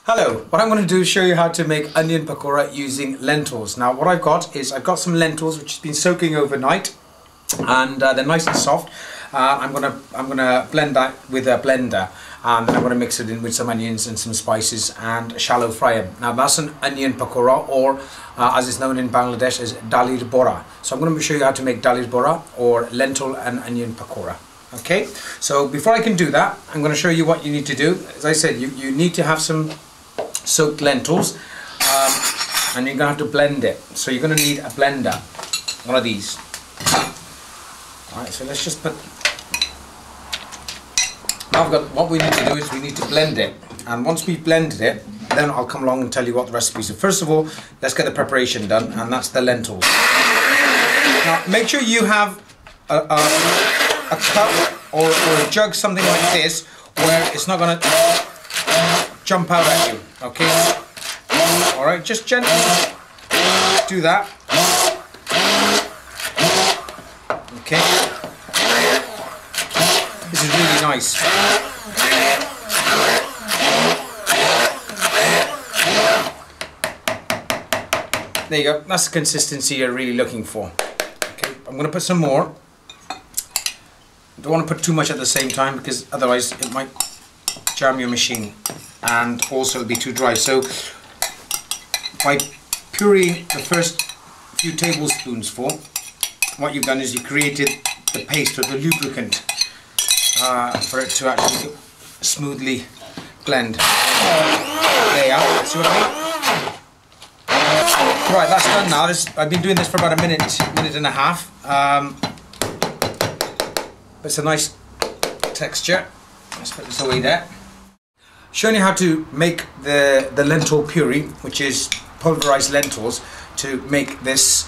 Hello, what I'm going to do is show you how to make onion pakora using lentils. Now what I've got is some lentils which has been soaking overnight and they're nice and soft. I'm gonna blend that with a blender and then I'm going to mix it in with some onions and some spices and shallow fry them. Now that's an onion pakora, or as it's known in Bangladesh as dalir bora. So I'm going to show you how to make dalir bora or lentil and onion pakora. Okay, so before I can do that, I'm going to show you what you need to do. As I said, you need to have some soaked lentils and you're going to have to blend it. So you're going to need a blender, one of these. Alright, so let's just put... Now what we need to do is we need to blend it, and once we've blended it, then I'll come along and tell you what the recipe is. So first of all, let's get the preparation done, and that's the lentils. Now make sure you have a cup or a jug, something like this, where it's not going to jump out at you, okay? Alright, just gently do that. Okay. This is really nice. There you go, that's the consistency you're really looking for. Okay, I'm going to put some more. Don't want to put too much at the same time because otherwise it might jam your machine and also it'll be too dry. So by pureeing the first few tablespoons what you've done is you created the paste or the lubricant for it to actually smoothly blend. There you are, see what I mean? Right, that's done now. I've been doing this for about a minute and a half. It's a nice texture. Let's put this away there. Showing you how to make the lentil puree, which is pulverized lentils, to make this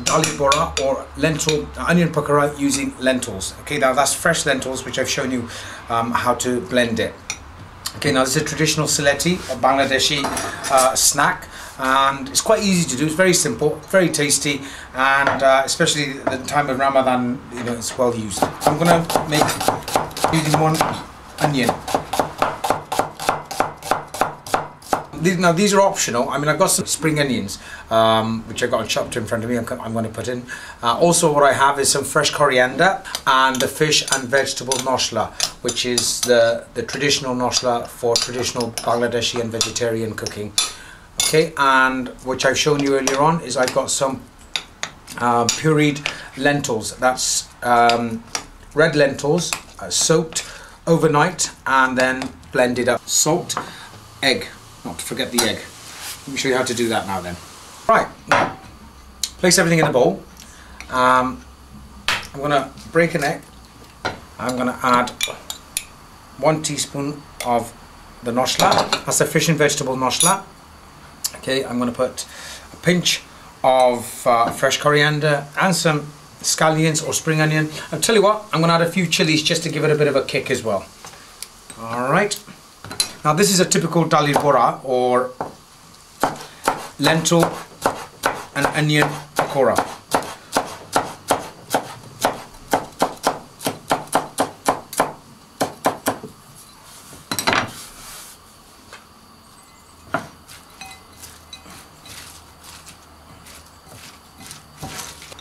dalir bora or lentil onion pakora using lentils. Okay, now that's fresh lentils which I've shown you how to blend it. Okay, now this is a traditional Sylheti, a Bangladeshi snack, and it's quite easy to do. It's very simple, very tasty, and especially at the time of Ramadan, you know, it's well used. I'm going to make using one onion. Now these are optional. I mean, I've got some spring onions which I've got chopped in front of me. I'm going to put in. Also what I have is some fresh coriander and the fish and vegetable nosla, which is the traditional nosla for traditional Bangladeshi and vegetarian cooking. Okay, and which I've shown you earlier on is I've got some pureed lentils. That's red lentils soaked overnight and then blended up. Salt, egg. Not to forget the egg. Let me show you how to do that now then. Right, now, place everything in a bowl. I'm going to break an egg. I'm going to add 1 teaspoon of the nosla. That's the fish and vegetable nosla. Okay, I'm going to put a pinch of fresh coriander and some scallions or spring onion. I'll tell you what, I'm going to add a few chilies just to give it a bit of a kick as well. Alright. Now this is a typical dalir bora or lentil and onion pakora.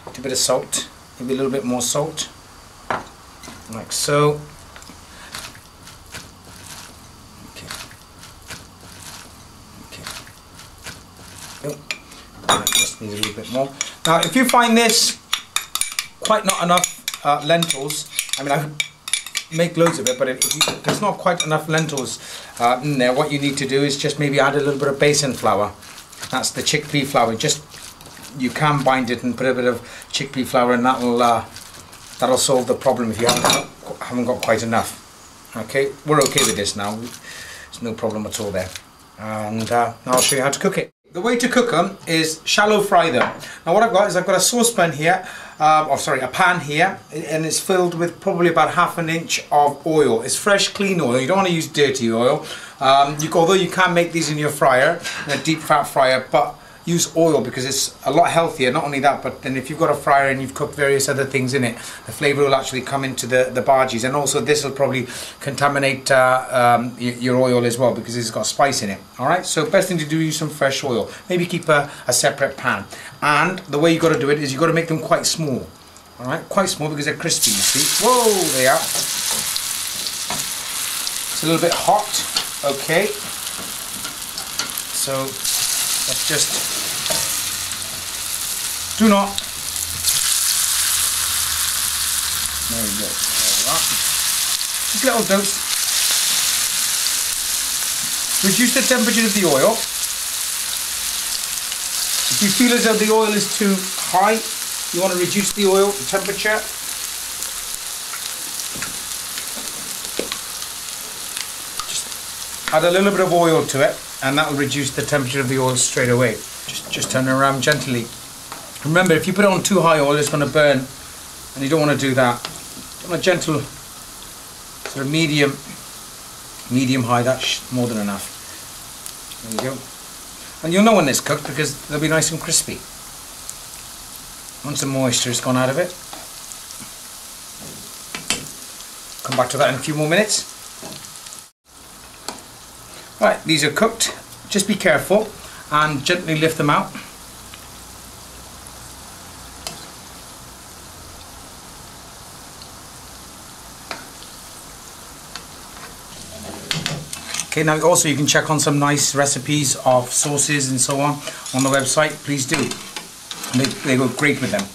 A bit of salt, maybe a little bit more salt, like so. Just need a little bit more. Now if you find this quite not enough lentils, I mean I make loads of it, but if there's not quite enough lentils in there, what you need to do is just maybe add a little bit of basin flour. That's the chickpea flour. Just you can bind it and put a bit of chickpea flour, and that'll solve the problem if you haven't got quite enough. Okay, we're okay with this now. There's no problem at all there. And now I'll show you how to cook it. The way to cook them is shallow fry them. Now what I've got is a saucepan here, a pan here, and it's filled with probably about ½ an inch of oil. It's fresh, clean oil. You don't want to use dirty oil. Although you can make these in your fryer, in a deep fat fryer, but use oil because it's a lot healthier. Not only that, but then if you've got a fryer and you've cooked various other things in it, the flavour will actually come into the bhajis. And also this will probably contaminate your oil as well because it's got spice in it. Alright, so best thing to do is use some fresh oil. Maybe keep a separate pan. And the way you've got to do it is you've got to make them quite small. Alright, quite small because they're crispy, you see. Whoa, they are. It's a little bit hot. Okay. So let's just do not. There we go. There we are. Just a little dose. Reduce the temperature of the oil. If you feel as though the oil is too high, you want to reduce the oil temperature. Just add a little bit of oil to it, and that will reduce the temperature of the oil straight away. Just turn it around gently. Remember, if you put it on too high oil, it's going to burn, and you don't want to do that. On a gentle, sort of medium high, that's more than enough. There you go. And you'll know when it's cooked because they'll be nice and crispy. Once the moisture has gone out of it. Come back to that in a few more minutes. Right, these are cooked. Just be careful and gently lift them out. Okay, now also you can check on some nice recipes of sauces and so on the website. Please do. They go great with them.